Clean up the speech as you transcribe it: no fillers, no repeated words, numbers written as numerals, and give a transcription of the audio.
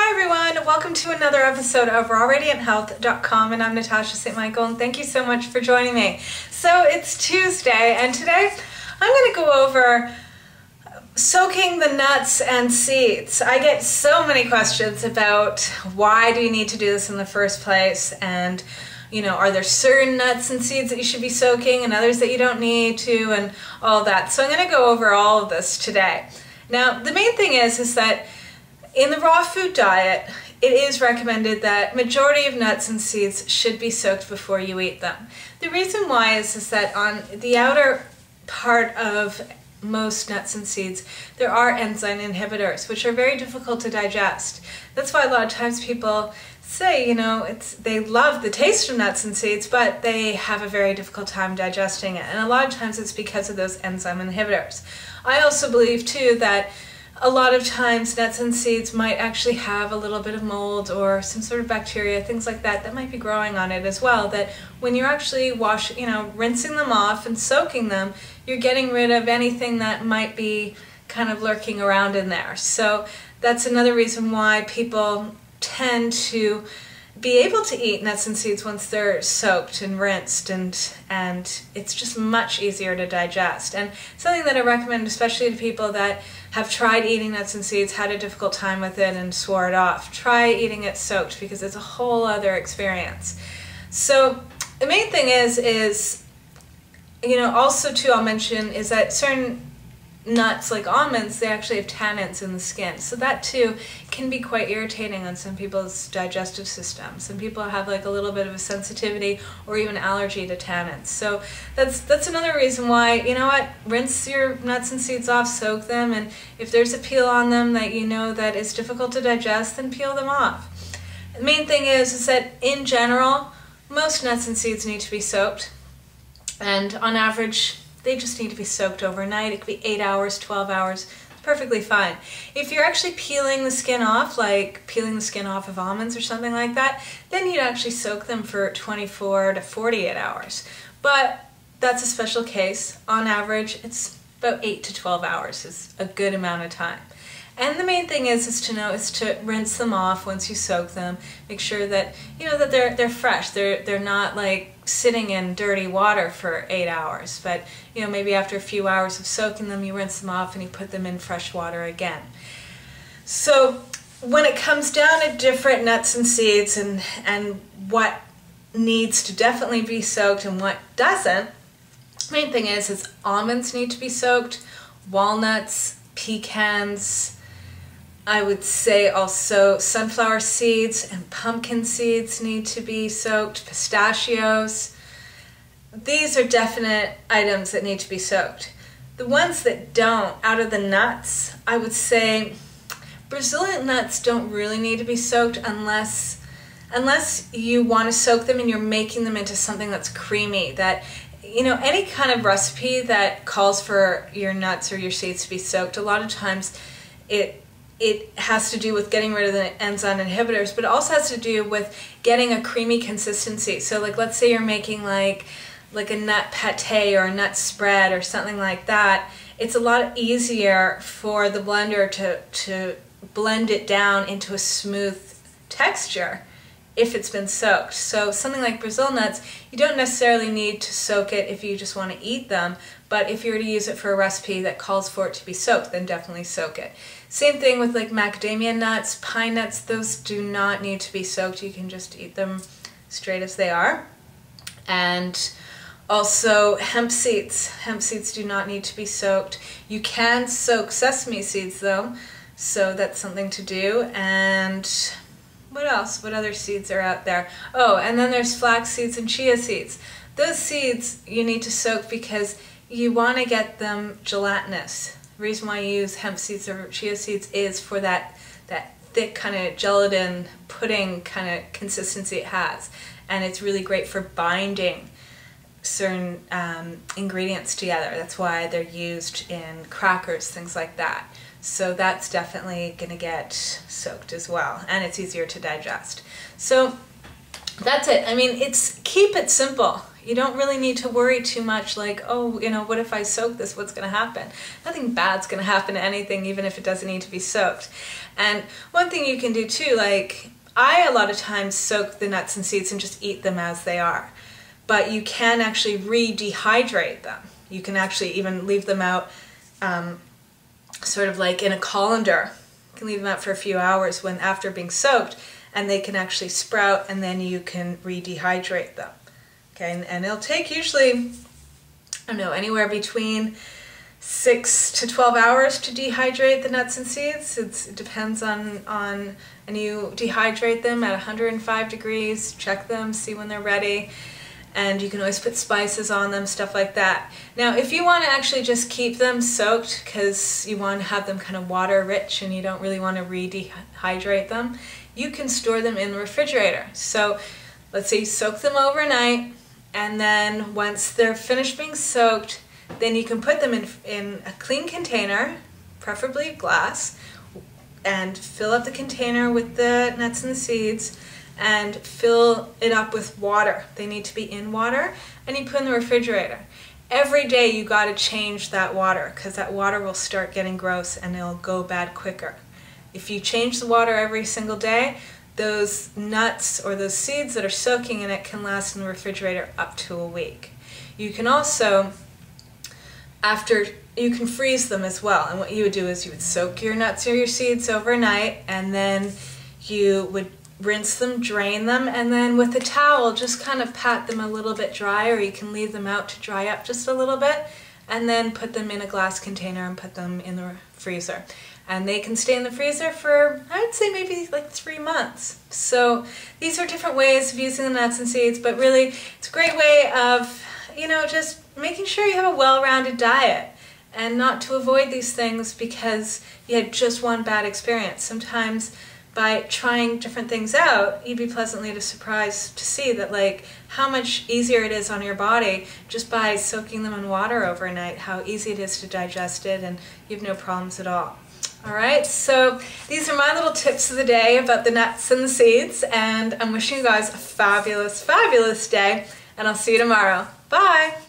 Hi everyone, welcome to another episode of rawradianthealth.com, and I'm Natasha St. Michael, and thank you so much for joining me. So it's Tuesday, and today I'm going to go over soaking the nuts and seeds. I get so many questions about why do you need to do this in the first place, and are there certain nuts and seeds that you should be soaking and others that you don't need to, and all that. So I'm going to go over all of this today. Now, the main thing is that in the raw food diet, it is recommended that majority of nuts and seeds should be soaked before you eat them. The reason why is that on the outer part of most nuts and seeds, there are enzyme inhibitors, which are very difficult to digest. That's why a lot of times people say, they love the taste of nuts and seeds, but they have a very difficult time digesting it. And a lot of times it's because of those enzyme inhibitors. I also believe too that a lot of times nuts and seeds might actually have a little bit of mold or some sort of bacteria, things like that, that might be growing on it as well, that when you're actually rinsing them off and soaking them, you're getting rid of anything that might be kind of lurking around in there. So that's another reason why people tend to be able to eat nuts and seeds once they're soaked and rinsed, and it's just much easier to digest. And something that I recommend especially to people that have tried eating nuts and seeds, had a difficult time with it and swore it off, try eating it soaked, because it's a whole other experience. So the main thing is also too, I'll mention is that certain nuts like almonds, they actually have tannins in the skin, so that too can be quite irritating on some people's digestive system. Some people have like a little bit of a sensitivity or even allergy to tannins, so that's another reason why, rinse your nuts and seeds off, soak them, and if there's a peel on them that that is difficult to digest, then peel them off. The main thing is that in general most nuts and seeds need to be soaked, and on average they just need to be soaked overnight. It could be 8 hours, 12 hours, perfectly fine. If you're actually peeling the skin off, like peeling the skin off of almonds or something like that, then you'd actually soak them for 24 to 48 hours. But that's a special case. On average, it's about 8 to 12 hours is a good amount of time. And the main thing is to rinse them off once you soak them. Make sure that that they're fresh. They're not like sitting in dirty water for 8 hours. But maybe after a few hours of soaking them, you rinse them off and you put them in fresh water again. So when it comes down to different nuts and seeds and what needs to definitely be soaked and what doesn't, the main thing is almonds need to be soaked, walnuts, pecans. I would say also sunflower seeds and pumpkin seeds need to be soaked, pistachios. These are definite items that need to be soaked. The ones that don't, out of the nuts, I would say Brazilian nuts don't really need to be soaked unless you want to soak them and you're making them into something that's creamy. That any kind of recipe that calls for your nuts or your seeds to be soaked, a lot of times it has to do with getting rid of the enzyme inhibitors, but it also has to do with getting a creamy consistency. So like let's say you're making like a nut pate or a nut spread or something like that, it's a lot easier for the blender to blend it down into a smooth texture if it's been soaked. So something like Brazil nuts, you don't necessarily need to soak it if you just want to eat them, but if you were to use it for a recipe that calls for it to be soaked, then definitely soak it. Same thing with like macadamia nuts, pine nuts, those do not need to be soaked. You can just eat them straight as they are. And also hemp seeds. Hemp seeds do not need to be soaked. You can soak sesame seeds though, so that's something to do. And what else? What other seeds are out there? Oh, and then there's flax seeds and chia seeds. Those seeds you need to soak because you want to get them gelatinous. The reason why you use hemp seeds or chia seeds is for that thick kind of gelatin pudding kind of consistency it has. And it's really great for binding certain ingredients together. That's why they're used in crackers, things like that. So that's definitely going to get soaked as well, and it's easier to digest. So that's it. I mean, keep it simple. You don't really need to worry too much like, oh, you know, what if I soak this? What's going to happen? Nothing bad's going to happen to anything, even if it doesn't need to be soaked. And one thing you can do too, like I a lot of times soak the nuts and seeds and just eat them as they are. But you can actually re-dehydrate them. You can actually even leave them out sort of like in a colander. You can leave them out for a few hours after being soaked, and they can actually sprout, and then you can re-dehydrate them. Okay, and it'll take usually, I don't know, anywhere between 6 to 12 hours to dehydrate the nuts and seeds. It depends on, and you dehydrate them at 105 degrees, check them, see when they're ready, and you can always put spices on them, stuff like that. Now, if you want to actually just keep them soaked because you want to have them kind of water rich and you don't really want to re-dehydrate them, you can store them in the refrigerator. So let's say you soak them overnight, and then once they're finished being soaked, then you can put them in a clean container, preferably glass, and fill up the container with the nuts and the seeds, and fill it up with water. They need to be in water, and you put in the refrigerator. Every day you got to change that water, because that water will start getting gross and it'll go bad quicker. If you change the water every single day, those nuts or those seeds that are soaking in it can last in the refrigerator up to a week. You can also, you can freeze them as well. And what you would do is you would soak your nuts or your seeds overnight, and then you would rinse them, drain them, and then with a towel just kind of pat them a little bit dry, or you can leave them out to dry up just a little bit, and then put them in a glass container and put them in the freezer. And they can stay in the freezer for, I would say, maybe like 3 months. So these are different ways of using the nuts and seeds, but really it's a great way of, you know, just making sure you have a well-rounded diet and not to avoid these things because you had just one bad experience. Sometimes by trying different things out, you'd be pleasantly surprised to see that like how much easier it is on your body just by soaking them in water overnight, how easy it is to digest it, and you have no problems at all. Alright, so these are my little tips of the day about the nuts and the seeds, and I'm wishing you guys a fabulous, fabulous day, and I'll see you tomorrow. Bye!